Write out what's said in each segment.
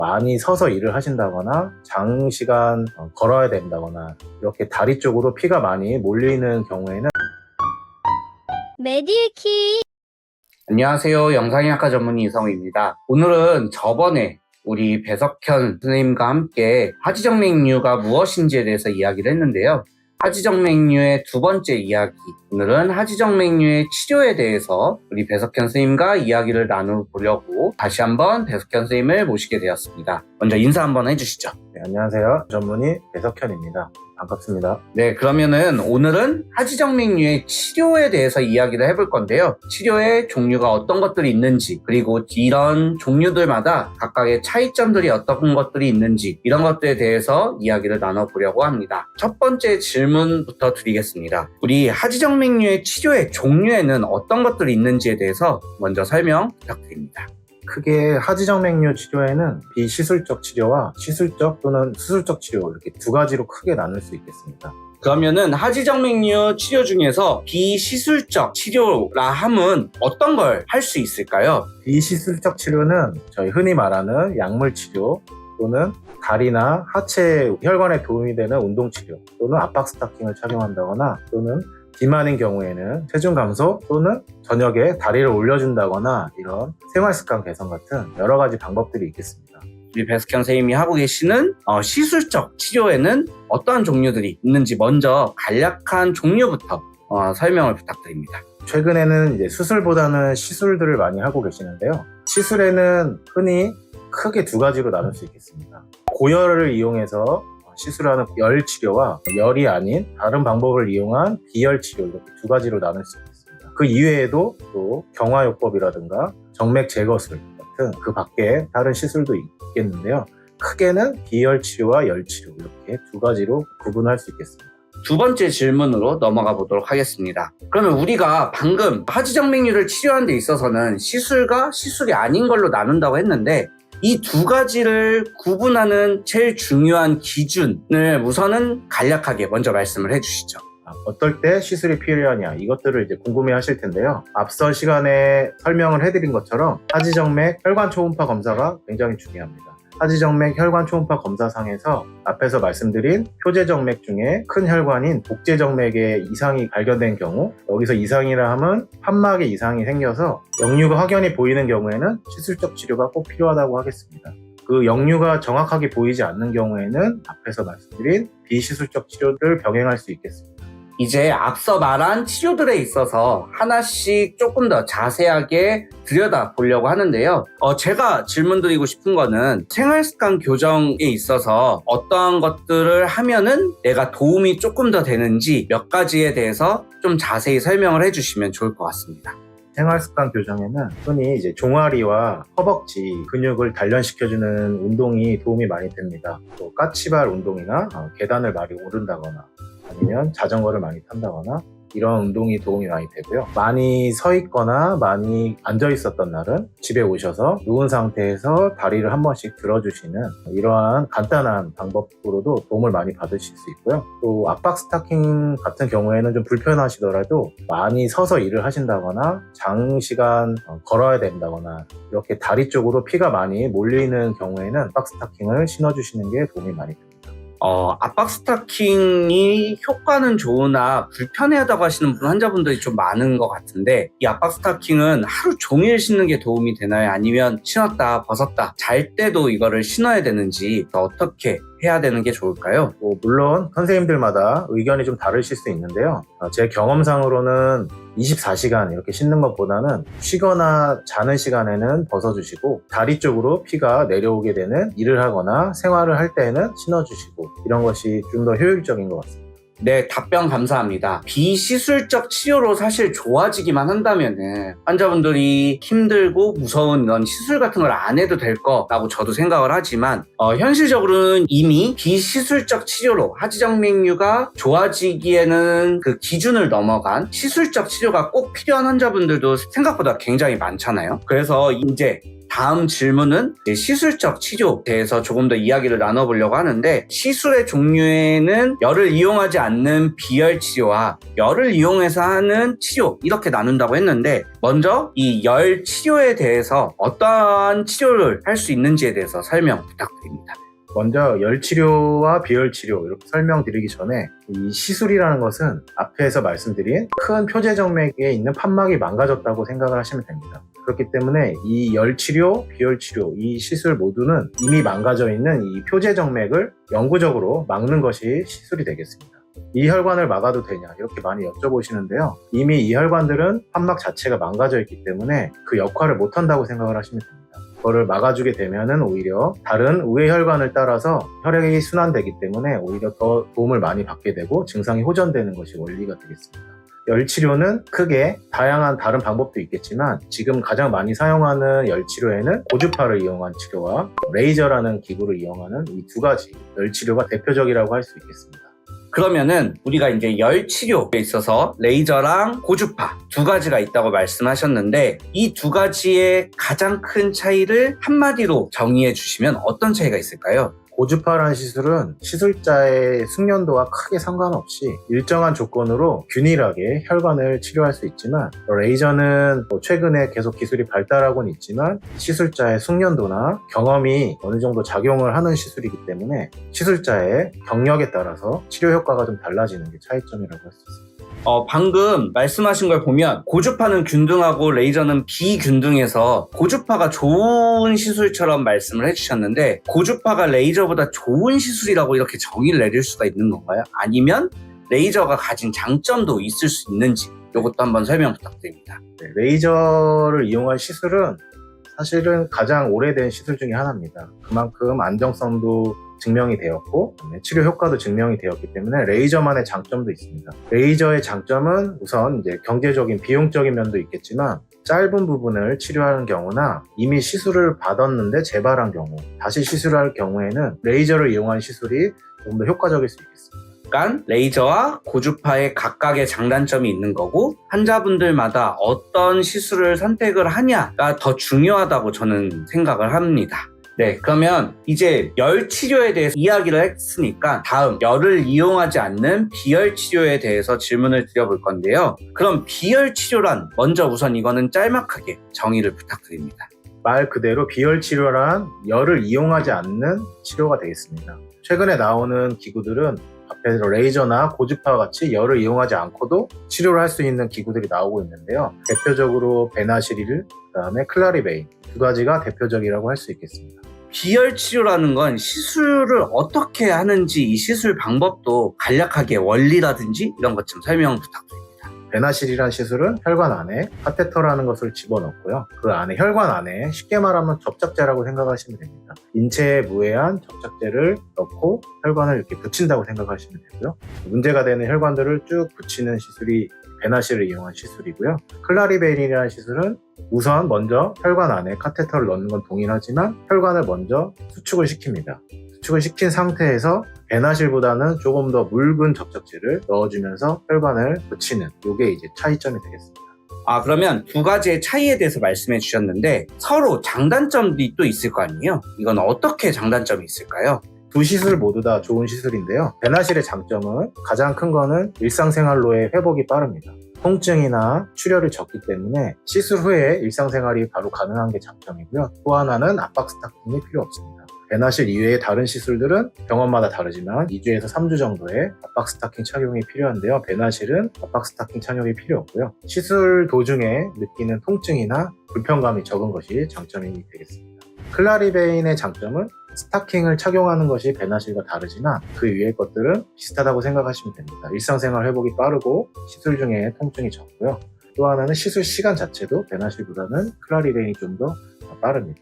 많이 서서 일을 하신다거나 장시간 걸어야 된다거나 이렇게 다리 쪽으로 피가 많이 몰리는 경우에는 메디키. 안녕하세요. 영상의학과 전문의 이성우입니다. 오늘은 저번에 우리 배석현 선생님과 함께 하지정맥류가 무엇인지에 대해서 이야기를 했는데요. 하지정맥류의 두 번째 이야기, 오늘은 하지정맥류의 치료에 대해서 우리 배석현 선생님과 이야기를 나눠보려고 다시 한번 배석현 선생님을 모시게 되었습니다. 먼저 인사 한번 해주시죠. 네, 안녕하세요. 전문의 배석현입니다. 반갑습니다. 네, 그러면은 오늘은 하지정맥류의 치료에 대해서 이야기를 해볼 건데요. 치료의 종류가 어떤 것들이 있는지, 그리고 이런 종류들마다 각각의 차이점들이 어떤 것들이 있는지, 이런 것들에 대해서 이야기를 나눠보려고 합니다. 첫 번째 질문부터 드리겠습니다. 우리 하지정맥류의 치료의 종류에는 어떤 것들이 있는지에 대해서 먼저 설명 부탁드립니다. 크게 하지정맥류 치료에는 비시술적 치료와 시술적 또는 수술적 치료 이렇게 두 가지로 크게 나눌 수 있겠습니다. 그러면은 하지정맥류 치료 중에서 비시술적 치료라 함은 어떤 걸 할 수 있을까요? 비시술적 치료는 저희 흔히 말하는 약물 치료 또는 다리나 하체 혈관에 도움이 되는 운동 치료 또는 압박 스타킹을 착용한다거나 또는 비만인 경우에는 체중 감소 또는 저녁에 다리를 올려준다거나 이런 생활습관 개선 같은 여러 가지 방법들이 있겠습니다. 우리 배석현 선생님이 하고 계시는 시술적 치료에는 어떠한 종류들이 있는지 먼저 간략한 종류부터 설명을 부탁드립니다. 최근에는 이제 수술보다는 시술들을 많이 하고 계시는데요. 시술에는 흔히 크게 두 가지로 나눌 수 있겠습니다. 고열을 이용해서 시술하는 열 치료와 열이 아닌 다른 방법을 이용한 비열 치료 이렇게 두 가지로 나눌 수 있습니다. 그 이외에도 또 경화요법이라든가 정맥 제거술 같은 그 밖에 다른 시술도 있겠는데요. 크게는 비열 치료와 열 치료 이렇게 두 가지로 구분할 수 있겠습니다. 두 번째 질문으로 넘어가 보도록 하겠습니다. 그러면 우리가 방금 하지정맥류를 치료하는 데 있어서는 시술과 시술이 아닌 걸로 나눈다고 했는데 이 두 가지를 구분하는 제일 중요한 기준을 우선은 간략하게 먼저 말씀을 해주시죠. 어떨 때 시술이 필요하냐 이것들을 이제 궁금해 하실 텐데요. 앞서 시간에 설명을 해드린 것처럼 하지정맥 혈관 초음파 검사가 굉장히 중요합니다. 하지정맥 혈관 초음파 검사상에서 앞에서 말씀드린 표제정맥 중에 큰 혈관인 복제정맥에 이상이 발견된 경우, 여기서 이상이라 하면 판막에 이상이 생겨서 역류가 확연히 보이는 경우에는 시술적 치료가 꼭 필요하다고 하겠습니다. 그 역류가 정확하게 보이지 않는 경우에는 앞에서 말씀드린 비시술적 치료를 병행할 수 있겠습니다. 이제 앞서 말한 치료들에 있어서 하나씩 조금 더 자세하게 들여다보려고 하는데요. 제가 질문드리고 싶은 거는 생활습관 교정에 있어서 어떠한 것들을 하면은 내가 도움이 조금 더 되는지 몇 가지에 대해서 좀 자세히 설명을 해주시면 좋을 것 같습니다. 생활습관 교정에는 흔히 이제 종아리와 허벅지 근육을 단련시켜주는 운동이 도움이 많이 됩니다. 또 까치발 운동이나 계단을 많이 오른다거나 아니면 자전거를 많이 탄다거나 이런 운동이 도움이 많이 되고요. 많이 서 있거나 많이 앉아 있었던 날은 집에 오셔서 누운 상태에서 다리를 한 번씩 들어주시는 이러한 간단한 방법으로도 도움을 많이 받으실 수 있고요. 또 압박 스타킹 같은 경우에는 좀 불편하시더라도 많이 서서 일을 하신다거나 장시간 걸어야 된다거나 이렇게 다리 쪽으로 피가 많이 몰리는 경우에는 압박 스타킹을 신어주시는 게 도움이 많이 됩니다. 압박 스타킹이 효과는 좋으나 불편해하다고 하시는 환자분들이 좀 많은 것 같은데 이 압박 스타킹은 하루 종일 신는 게 도움이 되나요? 아니면 신었다 벗었다 잘 때도 이거를 신어야 되는지 어떻게 해야 되는 게 좋을까요? 물론 선생님들마다 의견이 좀 다르실 수 있는데요. 제 경험상으로는 24시간 이렇게 신는 것보다는 쉬거나 자는 시간에는 벗어주시고 다리 쪽으로 피가 내려오게 되는 일을 하거나 생활을 할 때는 신어주시고 이런 것이 좀 더 효율적인 것 같습니다. 네, 답변 감사합니다. 비시술적 치료로 사실 좋아지기만 한다면은 환자분들이 힘들고 무서운 이런 시술 같은 걸 안 해도 될 거라고 저도 생각을 하지만 현실적으로는 이미 비시술적 치료로 하지정맥류가 좋아지기에는 그 기준을 넘어간 시술적 치료가 꼭 필요한 환자분들도 생각보다 굉장히 많잖아요. 그래서 이제 다음 질문은 이제 시술적 치료에 대해서 조금 더 이야기를 나눠보려고 하는데, 시술의 종류에는 열을 이용하지 않는 비열 치료와 열을 이용해서 하는 치료, 이렇게 나눈다고 했는데, 먼저 이 열 치료에 대해서 어떠한 치료를 할 수 있는지에 대해서 설명 부탁드립니다. 먼저 열치료와 비열치료 이렇게 설명드리기 전에 이 시술이라는 것은 앞에서 말씀드린 큰 표재정맥에 있는 판막이 망가졌다고 생각을 하시면 됩니다. 그렇기 때문에 이 열치료, 비열치료 이 시술 모두는 이미 망가져 있는 이 표재정맥을 영구적으로 막는 것이 시술이 되겠습니다. 이 혈관을 막아도 되냐 이렇게 많이 여쭤보시는데요. 이미 이 혈관들은 판막 자체가 망가져 있기 때문에 그 역할을 못한다고 생각을 하시면 됩니다. 그거를 막아주게 되면은 오히려 다른 우회 혈관을 따라서 혈액이 순환되기 때문에 오히려 더 도움을 많이 받게 되고 증상이 호전되는 것이 원리가 되겠습니다. 열치료는 크게 다양한 다른 방법도 있겠지만 지금 가장 많이 사용하는 열치료에는 고주파를 이용한 치료와 레이저라는 기구를 이용하는 이 두 가지 열치료가 대표적이라고 할 수 있겠습니다. 그러면은 우리가 이제 열 치료에 있어서 레이저랑 고주파 두 가지가 있다고 말씀하셨는데, 이 두 가지의 가장 큰 차이를 한마디로 정의해 주시면 어떤 차이가 있을까요? 고주파라는 시술은 시술자의 숙련도와 크게 상관없이 일정한 조건으로 균일하게 혈관을 치료할 수 있지만, 레이저는 최근에 계속 기술이 발달하고는 있지만 시술자의 숙련도나 경험이 어느 정도 작용을 하는 시술이기 때문에 시술자의 경력에 따라서 치료 효과가 좀 달라지는 게 차이점이라고 할 수 있습니다. 방금 말씀하신 걸 보면 고주파는 균등하고 레이저는 비균등해서 고주파가 좋은 시술처럼 말씀을 해주셨는데, 고주파가 레이저보다 좋은 시술이라고 이렇게 정의를 내릴 수가 있는 건가요? 아니면 레이저가 가진 장점도 있을 수 있는지, 이것도 한번 설명 부탁드립니다. 네, 레이저를 이용한 시술은 사실은 가장 오래된 시술 중에 하나입니다. 그만큼 안정성도 증명이 되었고 치료 효과도 증명이 되었기 때문에 레이저만의 장점도 있습니다. 레이저의 장점은 우선 이제 경제적인 비용적인 면도 있겠지만, 짧은 부분을 치료하는 경우나 이미 시술을 받았는데 재발한 경우, 다시 시술할 경우에는 레이저를 이용한 시술이 조금 더 효과적일 수 있겠습니다. 그러니까 레이저와 고주파의 각각의 장단점이 있는 거고, 환자분들마다 어떤 시술을 선택을 하냐가 더 중요하다고 저는 생각을 합니다. 네, 그러면 이제 열 치료에 대해서 이야기를 했으니까 다음 열을 이용하지 않는 비열 치료에 대해서 질문을 드려볼 건데요. 그럼 비열 치료란, 먼저 우선 이거는 짤막하게 정의를 부탁드립니다. 말 그대로 비열치료란 열을 이용하지 않는 치료가 되겠습니다. 최근에 나오는 기구들은 앞에서 레이저나 고주파 같이 열을 이용하지 않고도 치료를 할 수 있는 기구들이 나오고 있는데요. 대표적으로 베나시릴, 그다음에 클라리베인 두 가지가 대표적이라고 할 수 있겠습니다. 비열 치료라는 건 시술을 어떻게 하는지, 이 시술 방법도 간략하게 원리라든지 이런 것 좀 설명 부탁드립니다. 베나실이라는 시술은 혈관 안에 카테터라는 것을 집어넣고요. 그 안에 혈관 안에 쉽게 말하면 접착제라고 생각하시면 됩니다. 인체에 무해한 접착제를 넣고 혈관을 이렇게 붙인다고 생각하시면 되고요. 문제가 되는 혈관들을 쭉 붙이는 시술이 베나실을 이용한 시술이고요. 클라리베인이라는 시술은 우선 먼저 혈관 안에 카테터를 넣는 건 동일하지만 혈관을 먼저 수축을 시킵니다. 수축을 시킨 상태에서 베나실보다는 조금 더 묽은 접착제를 넣어주면서 혈관을 붙이는, 이게 이제 차이점이 되겠습니다. 그러면 두 가지의 차이에 대해서 말씀해 주셨는데 서로 장단점이 또 있을 거 아니에요? 이건 어떻게 장단점이 있을까요? 두 시술 모두 다 좋은 시술인데요. 베나실의 장점은 가장 큰 거는 일상생활로의 회복이 빠릅니다. 통증이나 출혈이 적기 때문에 시술 후에 일상생활이 바로 가능한 게 장점이고요. 또 하나는 압박 스타킹이 필요 없습니다. 베나실 이외의 다른 시술들은 병원마다 다르지만 2주에서 3주 정도의 압박 스타킹 착용이 필요한데요. 베나실은 압박 스타킹 착용이 필요 없고요. 시술 도중에 느끼는 통증이나 불편감이 적은 것이 장점이 되겠습니다. 클라리베인의 장점은 스타킹을 착용하는 것이 베나실과 다르지만 그 위의 것들은 비슷하다고 생각하시면 됩니다. 일상생활 회복이 빠르고 시술 중에 통증이 적고요. 또 하나는 시술 시간 자체도 베나실보다는 클라리베인이 좀 더 빠릅니다.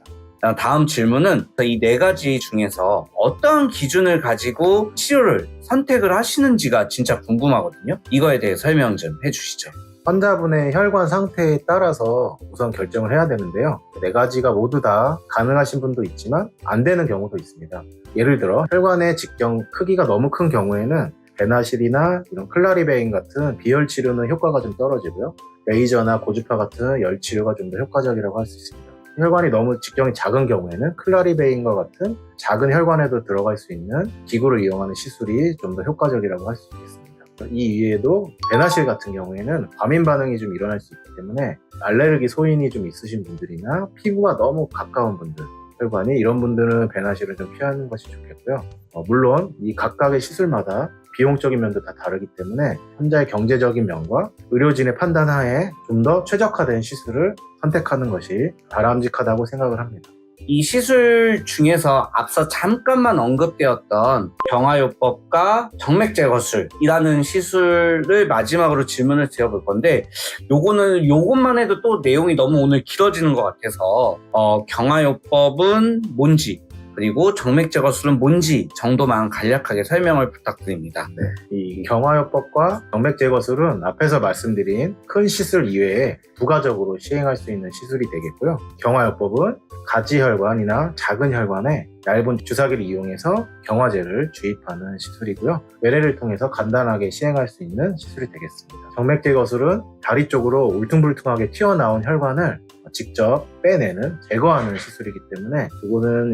다음 질문은 이 네 가지 중에서 어떤 기준을 가지고 치료를 선택을 하시는지가 진짜 궁금하거든요. 이거에 대해 설명 좀 해주시죠. 환자분의 혈관 상태에 따라서 우선 결정을 해야 되는데요. 네 가지가 모두 다 가능하신 분도 있지만 안 되는 경우도 있습니다. 예를 들어 혈관의 직경 크기가 너무 큰 경우에는 베나실이나 이런 클라리베인 같은 비열 치료는 효과가 좀 떨어지고요. 레이저나 고주파 같은 열 치료가 좀 더 효과적이라고 할 수 있습니다. 혈관이 너무 직경이 작은 경우에는 클라리베인과 같은 작은 혈관에도 들어갈 수 있는 기구를 이용하는 시술이 좀 더 효과적이라고 할 수 있겠습니다. 이 이외에도 배나실 같은 경우에는 과민 반응이 좀 일어날 수 있기 때문에 알레르기 소인이 좀 있으신 분들이나 피부가 너무 가까운 분들, 혈관이 이런 분들은 배나실을 좀 피하는 것이 좋겠고요. 물론 이 각각의 시술마다 비용적인 면도 다 다르기 때문에 환자의 경제적인 면과 의료진의 판단 하에 좀 더 최적화된 시술을 선택하는 것이 바람직하다고 생각을 합니다. 이 시술 중에서 앞서 잠깐만 언급되었던 경화요법과 정맥 제거술이라는 시술을 마지막으로 질문을 드려볼 건데, 요것만 해도 또 내용이 너무 오늘 길어지는 것 같아서 경화요법은 뭔지, 그리고 정맥 제거술은 뭔지 정도만 간략하게 설명을 부탁드립니다. 이 경화요법과 정맥 제거술은 앞에서 말씀드린 큰 시술 이외에 부가적으로 시행할 수 있는 시술이 되겠고요. 경화요법은 가지혈관이나 작은 혈관에 얇은 주사기를 이용해서 경화제를 주입하는 시술이고요. 외래를 통해서 간단하게 시행할 수 있는 시술이 되겠습니다. 정맥 제거술은 다리 쪽으로 울퉁불퉁하게 튀어나온 혈관을 직접 빼내는, 제거하는 시술이기 때문에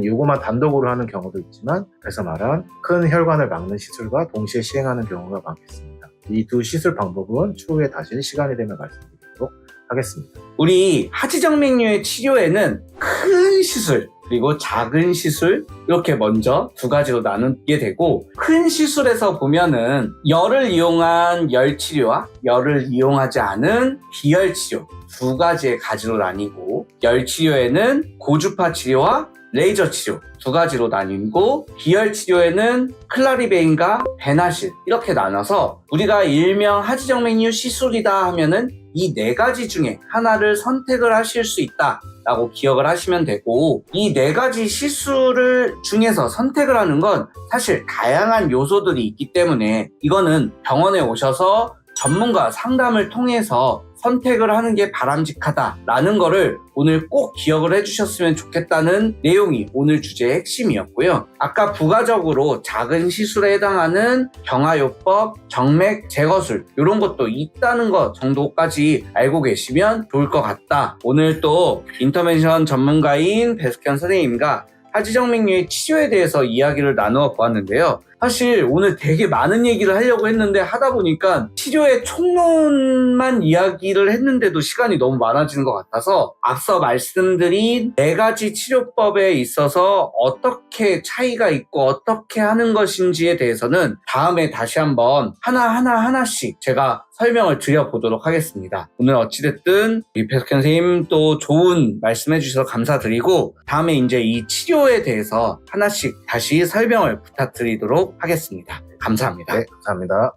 이거만 단독으로 하는 경우도 있지만, 그래서 말한 큰 혈관을 막는 시술과 동시에 시행하는 경우가 많겠습니다. 이 두 시술 방법은 추후에 다시 시간이 되면 말씀드리도록 하겠습니다. 우리 하지정맥류의 치료에는 큰 시술 그리고 작은 시술 이렇게 먼저 두 가지로 나누게 되고, 큰 시술에서 보면은 열을 이용한 열치료와 열을 이용하지 않은 비열치료 두 가지의 가지로 나뉘고, 열치료에는 고주파 치료와 레이저 치료 두 가지로 나뉘고, 비열 치료에는 클라리베인과 베나실 이렇게 나눠서 우리가 일명 하지정맥류 시술이다 하면은 이 네 가지 중에 하나를 선택을 하실 수 있다 라고 기억을 하시면 되고, 이 네 가지 시술을 중에서 선택을 하는 건 사실 다양한 요소들이 있기 때문에 이거는 병원에 오셔서 전문가 상담을 통해서 선택을 하는 게 바람직하다라는 거를 오늘 꼭 기억을 해주셨으면 좋겠다는 내용이 오늘 주제의 핵심이었고요. 아까 부가적으로 작은 시술에 해당하는 경화요법, 정맥 제거술 이런 것도 있다는 것 정도까지 알고 계시면 좋을 것 같다. 오늘 또 인터벤션 전문가인 배숙현 선생님과 하지정맥류의 치료에 대해서 이야기를 나누어 보았는데요. 사실 오늘 되게 많은 얘기를 하려고 했는데 하다 보니까 치료의 총론만 이야기를 했는데도 시간이 너무 많아지는 것 같아서, 앞서 말씀드린 네 가지 치료법에 있어서 어떻게 차이가 있고 어떻게 하는 것인지에 대해서는 다음에 다시 한번 하나씩 제가 설명을 드려보도록 하겠습니다. 오늘 어찌됐든 우리 배숙현 선생님 또 좋은 말씀해 주셔서 감사드리고, 다음에 이제 이 치료에 대해서 하나씩 다시 설명을 부탁드리도록 하겠습니다. 감사합니다. 네, 감사합니다.